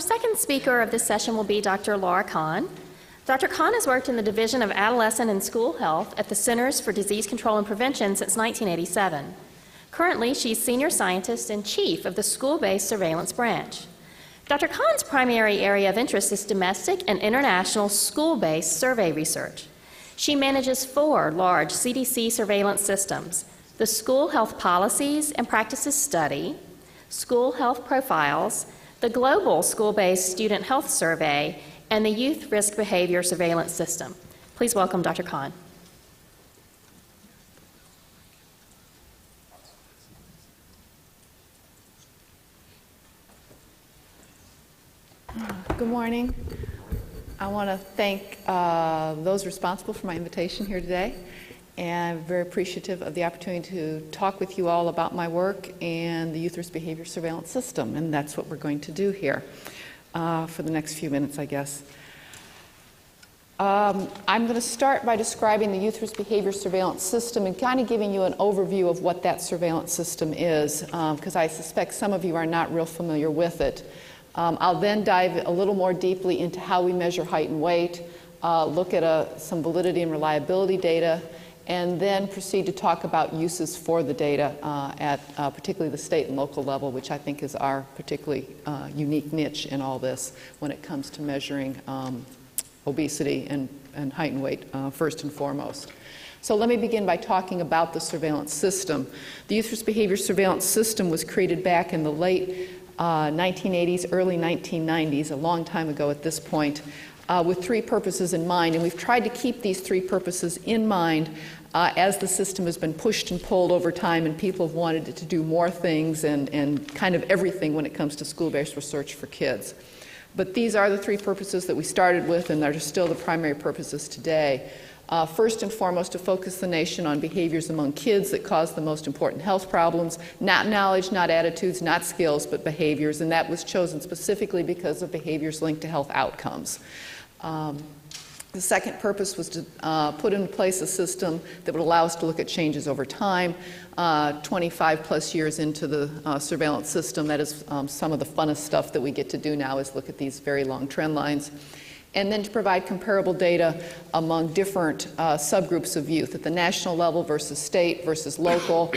second speaker of this session will be Dr. Laura Kann. Dr. Kann has worked in the Division of Adolescent and School Health at the Centers for Disease Control and Prevention since 1987. Currently, she's Senior Scientist and Chief of the School-Based Surveillance Branch. Dr. Kann's primary area of interest is domestic and international school-based survey research. She manages 4 large CDC surveillance systems: the School Health Policies and Practices Study, School Health Profiles, the Global School-Based Student Health Survey, and the Youth Risk Behavior Surveillance System. Please welcome Dr. Kann. Good morning. I want to thank those responsible for my invitation here today, and I'm very appreciative of the opportunity to talk with you all about my work and the Youth Risk Behavior Surveillance System, and that's what we're going to do here for the next few minutes, I guess. I'm going to start by describing the Youth Risk Behavior Surveillance System and kind of giving you an overview of what that surveillance system is, because I suspect some of you are not real familiar with it. I'll then dive a little more deeply into how we measure height and weight, look at some validity and reliability data, and then proceed to talk about uses for the data at particularly the state and local level, which I think is our particularly unique niche in all this when it comes to measuring obesity and height and weight first and foremost. So let me begin by talking about the surveillance system. The Youth Risk Behavior Surveillance System was created back in the late 1980s, early 1990s, a long time ago at this point, with 3 purposes in mind, and we've tried to keep these 3 purposes in mind as the system has been pushed and pulled over time and people have wanted it to do more things and kind of everything when it comes to school-based research for kids. But these are the 3 purposes that we started with, and they're still the primary purposes today. First and foremost, to focus the nation on behaviors among kids that cause the most important health problems, not knowledge, not attitudes, not skills, but behaviors, and that was chosen specifically because of behaviors linked to health outcomes. The second purpose was to put in place a system that would allow us to look at changes over time. 25 plus years into the surveillance system, that is some of the funnest stuff that we get to do now is look at these very long trend lines. And then to provide comparable data among different subgroups of youth at the national level versus state versus local.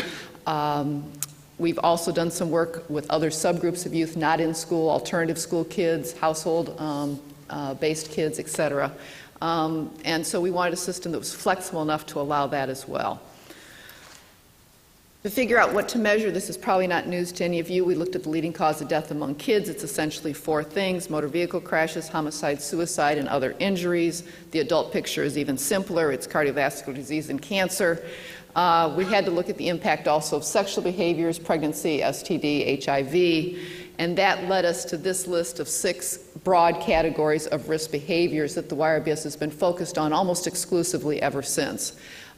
We've also done some work with other subgroups of youth not in school, alternative school kids, household-based kids, et cetera. And so we wanted a system that was flexible enough to allow that as well. To figure out what to measure, this is probably not news to any of you. We looked at the leading cause of death among kids. It's essentially 4 things: motor vehicle crashes, homicide, suicide, and other injuries. The adult picture is even simpler. It's cardiovascular disease and cancer. We had to look at the impact also of sexual behaviors, pregnancy, STD, HIV, and that led us to this list of 6 broad categories of risk behaviors that the YRBS has been focused on almost exclusively ever since.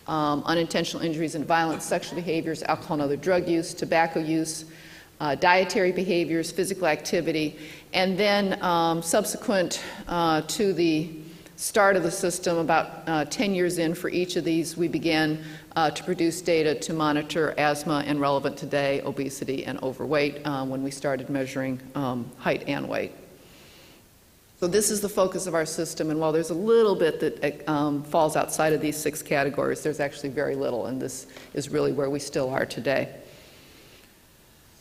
Unintentional injuries and violence, sexual behaviors, alcohol and other drug use, tobacco use, dietary behaviors, physical activity, and then subsequent to the start of the system, about 10 years in for each of these, we began to produce data to monitor asthma and, relevant today, obesity and overweight when we started measuring height and weight. So this is the focus of our system, and while there's a little bit that falls outside of these 6 categories, there's actually very little, and this is really where we still are today.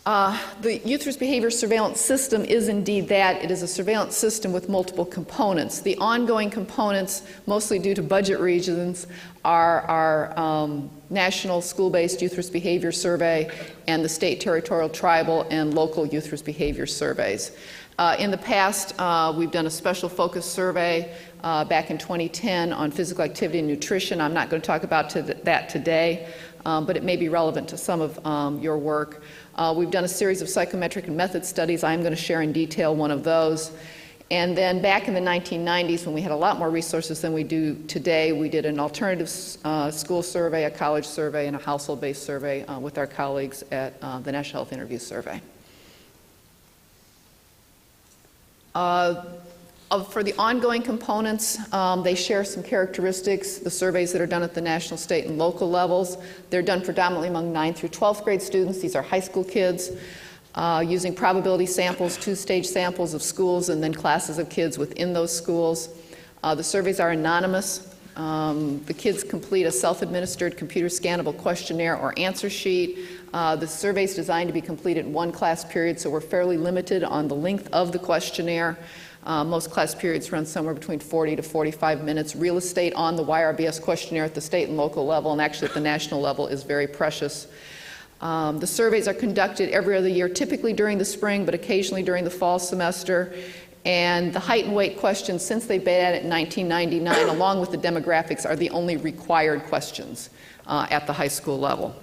The Youth Risk Behavior Surveillance System is indeed that. It is a surveillance system with multiple components. The ongoing components, mostly due to budget reasons, are our national school-based Youth Risk Behavior Survey and the state, territorial, tribal, and local Youth Risk Behavior Surveys. In the past, we've done a special focus survey back in 2010 on physical activity and nutrition. I'm not going to talk about that today, but it may be relevant to some of your work. We've done a series of psychometric and method studies. I'm going to share in detail one of those. And then back in the 1990s, when we had a lot more resources than we do today, we did an alternative school survey, a college survey, and a household-based survey with our colleagues at the National Health Interview Survey. For the ongoing components, they share some characteristics. The surveys that are done at the national, state, and local levels, they're done predominantly among 9th through 12th grade students. These are high school kids. using probability samples, two-stage samples of schools and then classes of kids within those schools. The surveys are anonymous. The kids complete a self-administered computer scannable questionnaire or answer sheet. The survey is designed to be completed in one class period, so we're fairly limited on the length of the questionnaire. Most class periods run somewhere between 40 to 45 minutes. Real estate on the YRBS questionnaire at the state and local level, and actually at the national level, is very precious. The surveys are conducted every other year, typically during the spring, but occasionally during the fall semester. And the height and weight questions, since they've been at it in 1999, along with the demographics, are the only required questions at the high school level.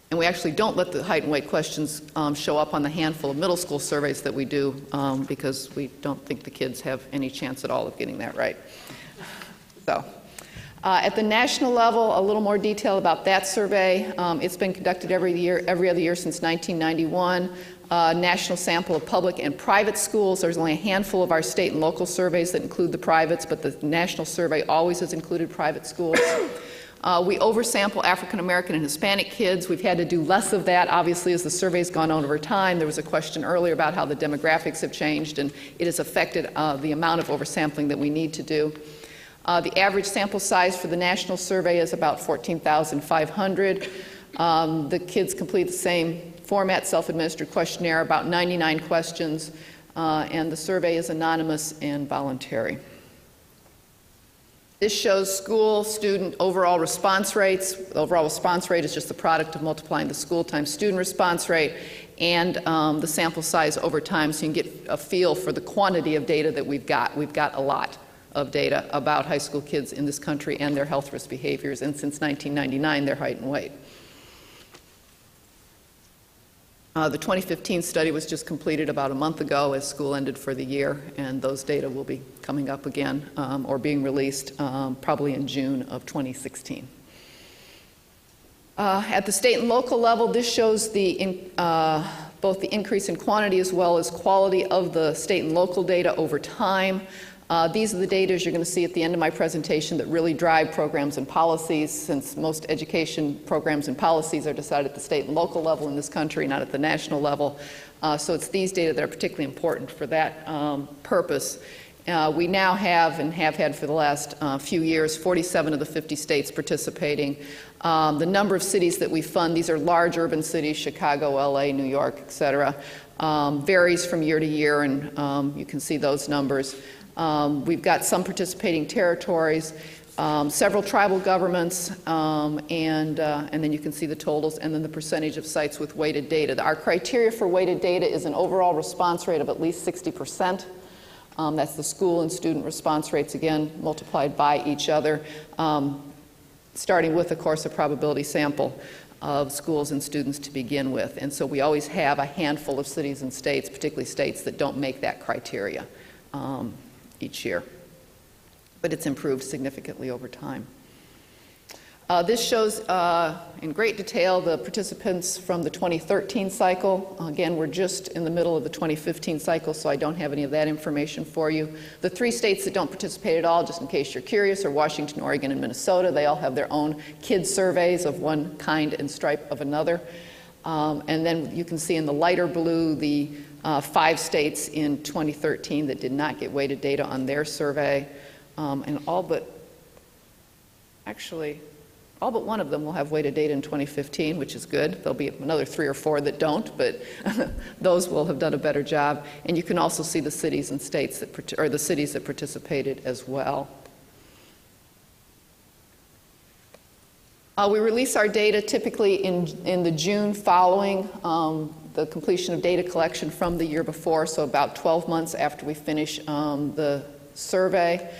And we actually don't let the height and weight questions show up on the handful of middle school surveys that we do because we don't think the kids have any chance at all of getting that right. So, at the national level, a little more detail about that survey. It's been conducted every other year since 1991. National sample of public and private schools. There's only a handful of our state and local surveys that include the privates, but the national survey always has included private schools. We oversample African American and Hispanic kids. We've had to do less of that, obviously, as the survey's gone on over time. There was a question earlier about how the demographics have changed, and it has affected the amount of oversampling that we need to do. The average sample size for the national survey is about 14,500. The kids complete the same format, self-administered questionnaire, about 99 questions, and the survey is anonymous and voluntary. This shows school student overall response rates. The overall response rate is just the product of multiplying the school times student response rate and the sample size over time, so you can get a feel for the quantity of data that we've got. We've got a lot of data about high school kids in this country and their health risk behaviors, and since 1999, their height and weight. The 2015 study was just completed about a month ago as school ended for the year, and those data will be coming up again or being released probably in June of 2016. At the state and local level, this shows both the increase in quantity as well as quality of the state and local data over time. These are the data, as you're going to see at the end of my presentation, that really drive programs and policies, since most education programs and policies are decided at the state and local level in this country, not at the national level. So it's these data that are particularly important for that purpose. We now have, and have had for the last few years, 47 of the 50 states participating. The number of cities that we fund, these are large urban cities, Chicago, LA, New York, et cetera, varies from year to year, and you can see those numbers. We've got some participating territories, several tribal governments, and then you can see the totals, and then the percentage of sites with weighted data. Our criteria for weighted data is an overall response rate of at least 60%. That's the school and student response rates, again, multiplied by each other, starting with, of course, a probability sample of schools and students to begin with. And so we always have a handful of cities and states, particularly states that don't make that criteria each year. But it's improved significantly over time. This shows in great detail the participants from the 2013 cycle. Again, we're just in the middle of the 2015 cycle, so I don't have any of that information for you. The 3 states that don't participate at all, just in case you're curious, are Washington, Oregon, and Minnesota. They all have their own kid surveys of one kind and stripe of another. And then you can see in the lighter blue the 5 states in 2013 that did not get weighted data on their survey, and all but one of them will have weighted data in 2015, which is good. There'll be another 3 or 4 that don't, but those will have done a better job. And you can also see the cities and states that, or the cities that participated as well. We release our data typically in the June following the completion of data collection from the year before, so about 12 months after we finish the survey.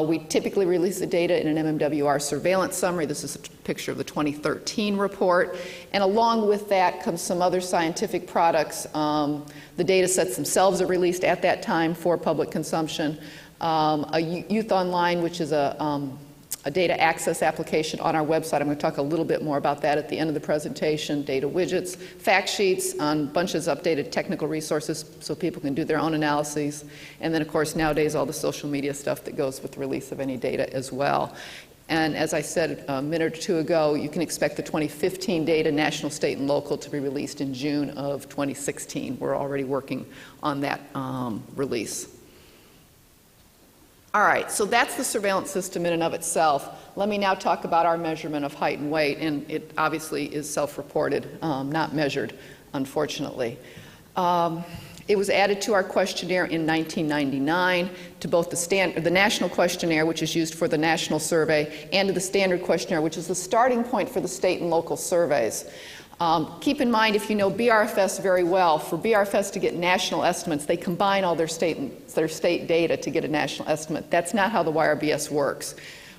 We typically release the data in an MMWR surveillance summary. This is a picture of the 2013 report. And along with that comes some other scientific products. The data sets themselves are released at that time for public consumption. Youth Online, which is a data access application on our website. I'm going to talk a little bit more about that at the end of the presentation. Data widgets, fact sheets on bunches of updated technical resources so people can do their own analyses. And then, of course, nowadays all the social media stuff that goes with the release of any data as well. And as I said a minute or two ago, you can expect the 2015 data, national, state, and local, to be released in June of 2016. We're already working on that release. All right, so that's the surveillance system in and of itself. Let me now talk about our measurement of height and weight, and it obviously is self-reported, not measured, unfortunately. It was added to our questionnaire in 1999 to both the national questionnaire, which is used for the national survey, and to the standard questionnaire, which is the starting point for the state and local surveys. Keep in mind, if you know BRFS very well, for BRFS to get national estimates, they combine all their state data to get a national estimate. That's not how the YRBS works.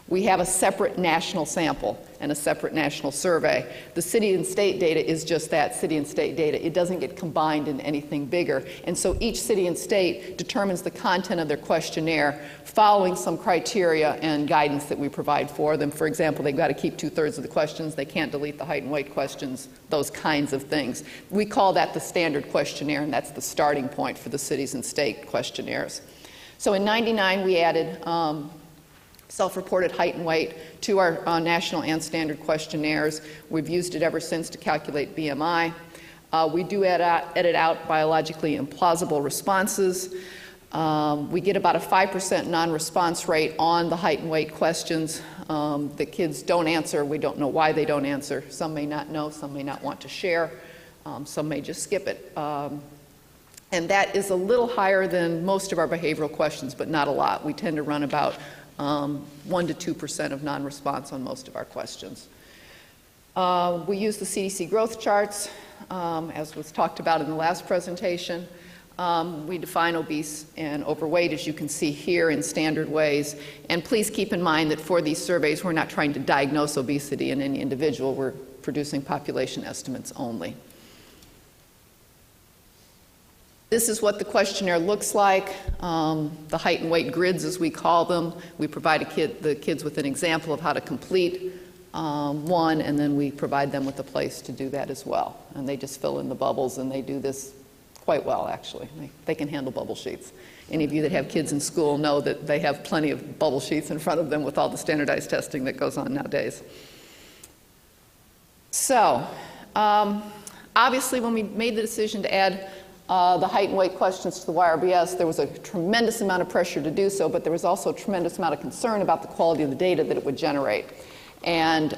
We have a separate national sample and a separate national survey. The city and state data is just that, city and state data. It doesn't get combined into anything bigger. And so each city and state determines the content of their questionnaire following some criteria and guidance that we provide for them. For example, they've got to keep 2/3 of the questions. They can't delete the height and weight questions, those kinds of things. We call that the standard questionnaire, and that's the starting point for the cities and state questionnaires. So in '99, we added self-reported height and weight to our national and standard questionnaires. We've used it ever since to calculate BMI. We do edit out biologically implausible responses. We get about a 5% non-response rate on the height and weight questions. The kids don't answer. We don't know why they don't answer. Some may not know, some may not want to share, some may just skip it. And that is a little higher than most of our behavioral questions, but not a lot. We tend to run about 1 to 2% of non-response on most of our questions. We use the CDC growth charts, as was talked about in the last presentation. We define obese and overweight, as you can see here, in standard ways. And please keep in mind that for these surveys, we're not trying to diagnose obesity in any individual. We're producing population estimates only. This is what the questionnaire looks like, the height and weight grids, as we call them. We provide the kids with an example of how to complete one, and then we provide them with a place to do that as well. And they just fill in the bubbles, and they do this quite well, actually. They can handle bubble sheets. Any of you that have kids in school know that they have plenty of bubble sheets in front of them with all the standardized testing that goes on nowadays. So, obviously, when we made the decision to add the height and weight questions to the YRBS, there was a tremendous amount of pressure to do so, but there was also a tremendous amount of concern about the quality of the data that it would generate. And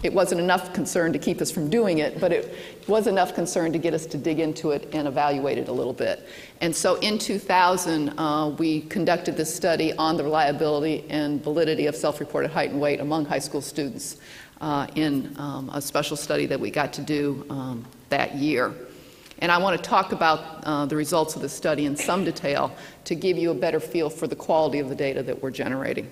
it wasn't enough concern to keep us from doing it, but it was enough concern to get us to dig into it and evaluate it a little bit. And so in 2000, we conducted this study on the reliability and validity of self-reported height and weight among high school students in a special study that we got to do that year. And I want to talk about the results of this study in some detail to give you a better feel for the quality of the data that we're generating.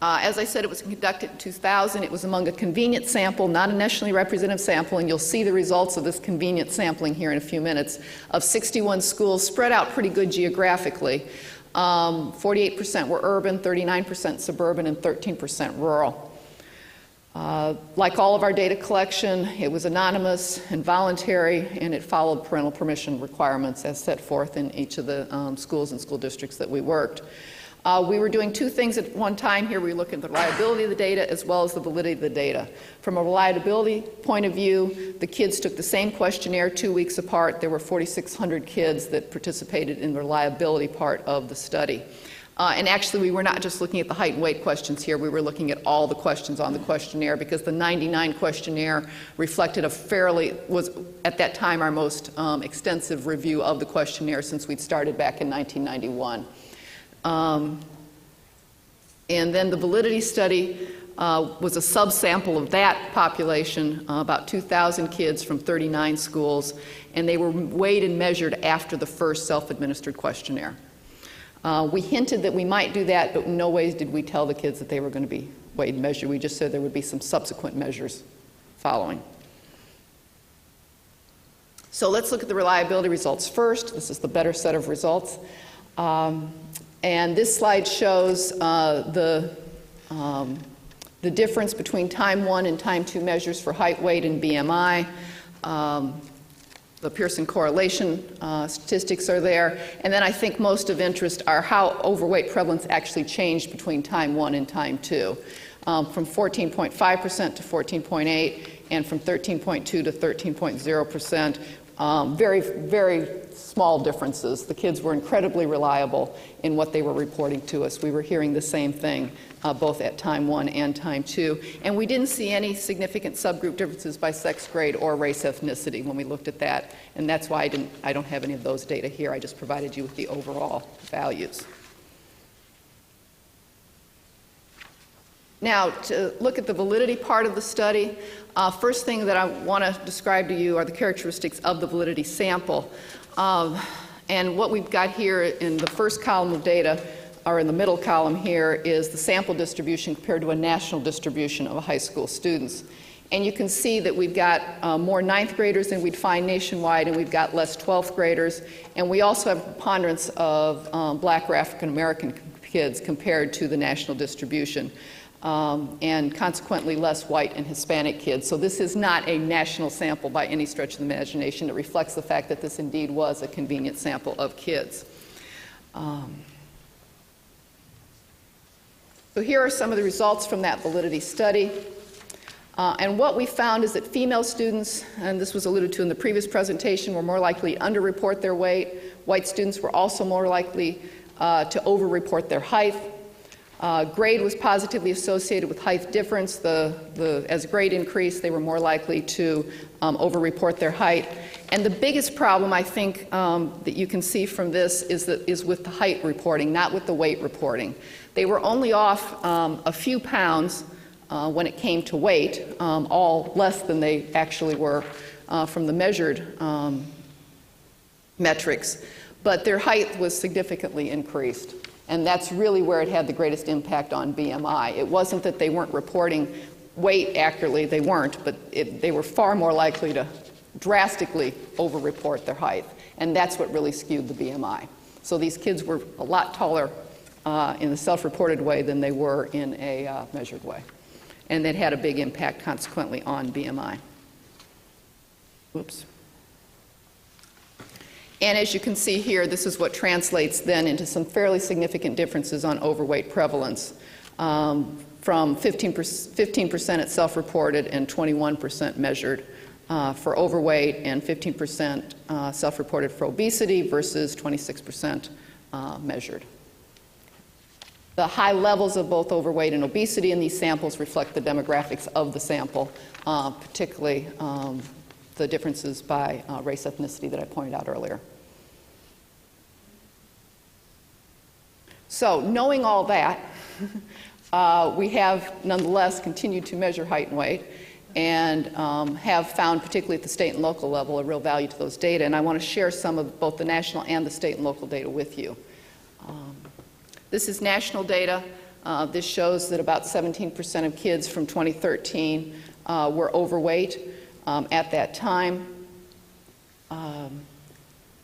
As I said, it was conducted in 2000. It was among a convenient sample, not a nationally representative sample, and you'll see the results of this convenient sampling here in a few minutes, of 61 schools spread out pretty good geographically. 48% were urban, 39% suburban, and 13% rural. Like all of our data collection, it was anonymous and voluntary, and it followed parental permission requirements as set forth in each of the schools and school districts that we worked. We were doing two things at one time here. We were looking at the reliability of the data as well as the validity of the data. From a reliability point of view, the kids took the same questionnaire 2 weeks apart. There were 4,600 kids that participated in the reliability part of the study. And actually, we were not just looking at the height and weight questions here. We were looking at all the questions on the questionnaire, because the 99 questionnaire reflected was at that time our most extensive review of the questionnaire since we'd started back in 1991. And then the validity study was a subsample of that population, about 2,000 kids from 39 schools, and they were weighed and measured after the first self-administered questionnaire. We hinted that we might do that, but in no ways did we tell the kids that they were going to be weighed and measured. We just said there would be some subsequent measures following. So let's look at the reliability results first. This is the better set of results. And this slide shows the difference between time 1 and time 2 measures for height, weight, and BMI. The Pearson correlation statistics are there. And then I think most of interest are how overweight prevalence actually changed between time 1 and time 2. From 14.5% to 14.8%, and from 13.2 to 13.0%. Very, very small differences. The kids were incredibly reliable in what they were reporting to us. We were hearing the same thing both at time 1 and time 2. And we didn't see any significant subgroup differences by sex, grade, or race ethnicity when we looked at that. And that's why I don't have any of those data here. I just provided you with the overall values. Now, to look at the validity part of the study, first thing that I want to describe to you are the characteristics of the validity sample. And what we've got here in the first column of data, or in the middle column here, is the sample distribution compared to a national distribution of high school students. And you can see that we've got more 9th graders than we'd find nationwide, and we've got less 12th graders. And we also have a preponderance of Black or African American kids compared to the national distribution. And consequently less white and Hispanic kids. So this is not a national sample by any stretch of the imagination. It reflects the fact that this indeed was a convenient sample of kids. So here are some of the results from that validity study. And what we found is that female students, and this was alluded to in the previous presentation, were more likely to underreport their weight. White students were also more likely to overreport their height. Grade was positively associated with height difference. As grade increased, they were more likely to overreport their height. And the biggest problem, I think, that you can see from this is with the height reporting, not with the weight reporting. They were only off a few pounds when it came to weight, all less than they actually were from the measured metrics. But their height was significantly increased. And that's really where it had the greatest impact on BMI. It wasn't that they weren't reporting weight accurately, they weren't, but they were far more likely to drastically overreport their height. And that's what really skewed the BMI. So these kids were a lot taller in the self-reported way than they were in a measured way. And that had a big impact, consequently, on BMI. Whoops. And as you can see here, this is what translates then into some fairly significant differences on overweight prevalence, from 15% at self-reported and 21% measured for overweight, and 15% self-reported for obesity versus 26% measured. The high levels of both overweight and obesity in these samples reflect the demographics of the sample, particularly the differences by race ethnicity that I pointed out earlier. So knowing all that, we have nonetheless continued to measure height and weight and have found, particularly at the state and local level, a real value to those data. And I want to share some of both the national and the state and local data with you. This is national data. This shows that about 17% of kids from 2013 were overweight at that time.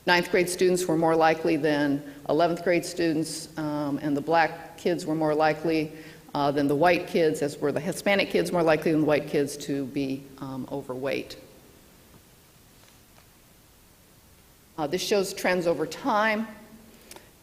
9th grade students were more likely than 11th grade students, and the Black kids were more likely than the white kids, as were the Hispanic kids more likely than the white kids to be overweight. This shows trends over time,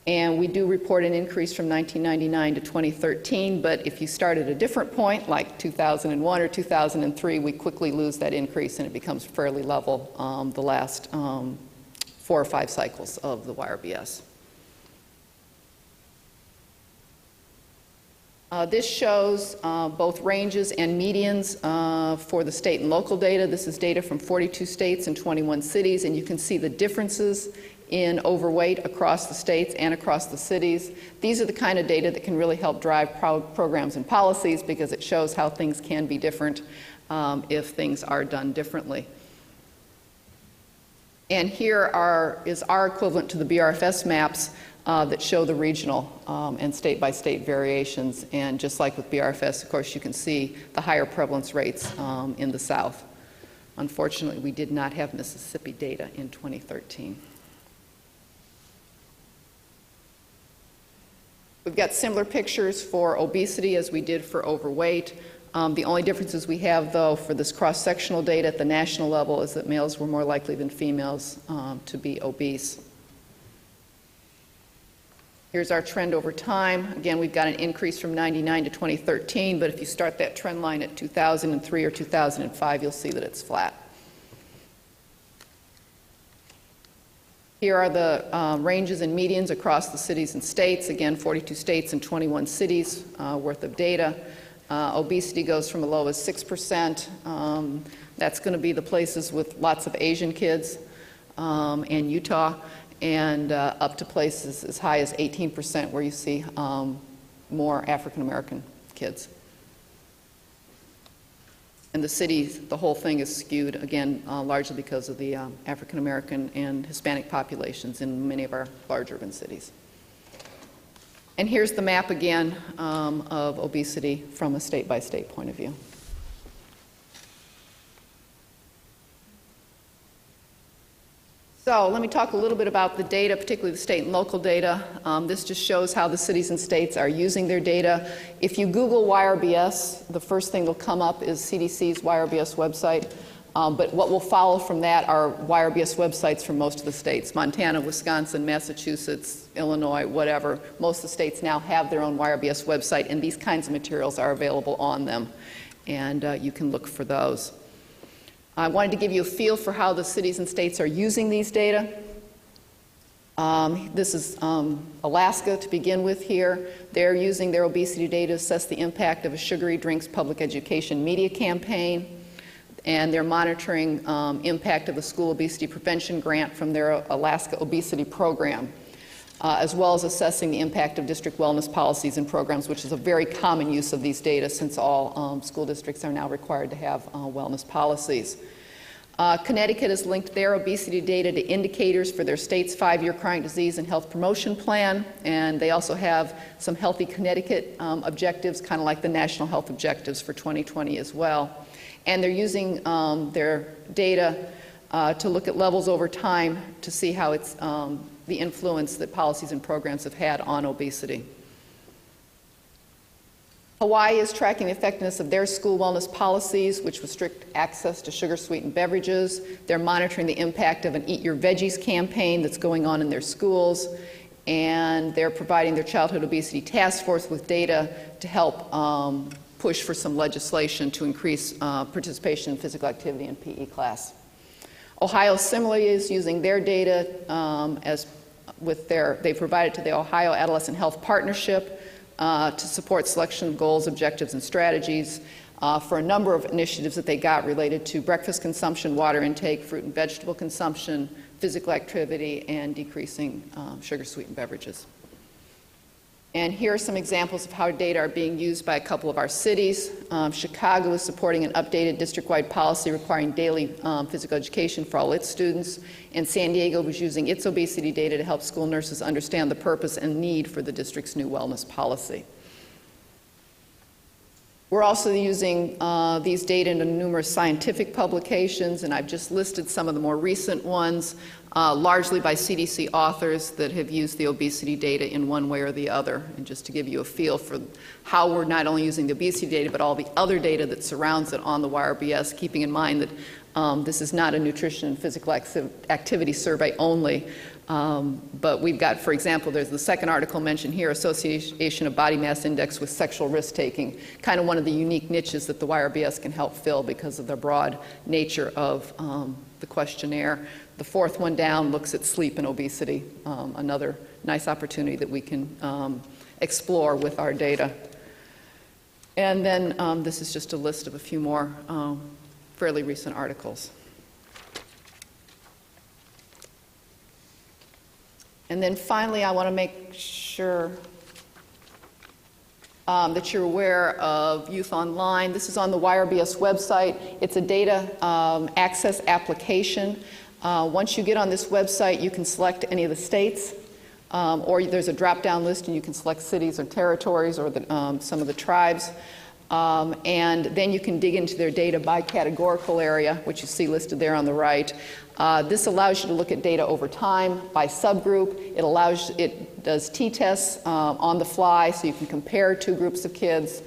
and we do report an increase from 1999 to 2013, but if you start at a different point, like 2001 or 2003, we quickly lose that increase and it becomes fairly level the last 4 or 5 cycles of the YRBS. This shows both ranges and medians for the state and local data. This is data from 42 states and 21 cities, and you can see the differences in overweight across the states and across the cities. These are the kind of data that can really help drive programs and policies, because it shows how things can be different if things are done differently. And here is our equivalent to the BRFS maps that show the regional and state-by-state variations. And just like with BRFS, of course, you can see the higher prevalence rates in the South. Unfortunately, we did not have Mississippi data in 2013. We've got similar pictures for obesity as we did for overweight. The only differences we have, though, for this cross-sectional data at the national level is that males were more likely than females to be obese. Here's our trend over time. Again, we've got an increase from 99 to 2013, but if you start that trend line at 2003 or 2005, you'll see that it's flat. Here are the ranges and medians across the cities and states. Again, 42 states and 21 cities worth of data. Obesity goes from a low as 6%. That's going to be the places with lots of Asian kids and Utah, and up to places as high as 18% where you see more African American kids. And the cities, the whole thing is skewed, again, largely because of the African American and Hispanic populations in many of our large urban cities. And here's the map again of obesity from a state-by-state point of view. So let me talk a little bit about the data, particularly the state and local data. This just shows how the cities and states are using their data. If you Google YRBS, the first thing that will come up is CDC's YRBS website. But what will follow from that are YRBS websites from most of the states. Montana, Wisconsin, Massachusetts, Illinois, whatever. Most of the states now have their own YRBS website, and these kinds of materials are available on them. And you can look for those. I wanted to give you a feel for how the cities and states are using these data. This is Alaska to begin with here. They're using their obesity data to assess the impact of a sugary drinks public education media campaign. And they're monitoring impact of the school obesity prevention grant from their Alaska obesity program, as well as assessing the impact of district wellness policies and programs, which is a very common use of these data since all school districts are now required to have wellness policies. Connecticut has linked their obesity data to indicators for their state's 5-year chronic disease and health promotion plan, and they also have some Healthy Connecticut objectives, kind of like the national health objectives for 2020 as well. And they're using their data to look at levels over time to see how it's the influence that policies and programs have had on obesity. Hawaii is tracking the effectiveness of their school wellness policies, which restrict access to sugar-sweetened beverages. They're monitoring the impact of an Eat Your Veggies campaign that's going on in their schools. And they're providing their childhood obesity task force with data to help push for some legislation to increase participation in physical activity in PE class. Ohio similarly is using their data they provided to the Ohio Adolescent Health Partnership to support selection of goals, objectives, and strategies for a number of initiatives that they got related to breakfast consumption, water intake, fruit and vegetable consumption, physical activity, and decreasing sugar-sweetened beverages. And here are some examples of how data are being used by a couple of our cities. Chicago is supporting an updated district-wide policy requiring daily physical education for all its students. And San Diego was using its obesity data to help school nurses understand the purpose and need for the district's new wellness policy. We're also using these data in numerous scientific publications, and I've just listed some of the more recent ones, largely by CDC authors that have used the obesity data in one way or the other. And just to give you a feel for how we're not only using the obesity data, but all the other data that surrounds it on the YRBS, keeping in mind that this is not a nutrition and physical activity survey only. But we've got, for example, there's the second article mentioned here, Association of Body Mass Index with Sexual Risk-Taking, kind of one of the unique niches that the YRBS can help fill because of the broad nature of the questionnaire. The fourth one down looks at sleep and obesity, another nice opportunity that we can explore with our data. And then this is just a list of a few more fairly recent articles. And then finally, I want to make sure that you're aware of Youth Online. This is on the YRBS website. It's a data access application. Once you get on this website, you can select any of the states, or there's a drop-down list and you can select cities or territories or some of the tribes. And then you can dig into their data by categorical area, which you see listed there on the right. This allows you to look at data over time by subgroup. It does t-tests on the fly, so you can compare two groups of kids.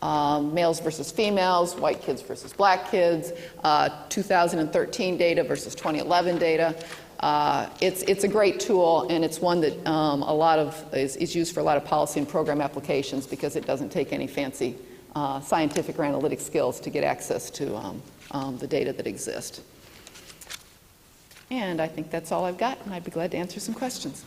males versus females, white kids versus black kids, 2013 data versus 2011 data. It's a great tool, and it's one that is used for a lot of policy and program applications because it doesn't take any fancy scientific or analytic skills to get access to the data that exist. And I think that's all I've got, and I'd be glad to answer some questions.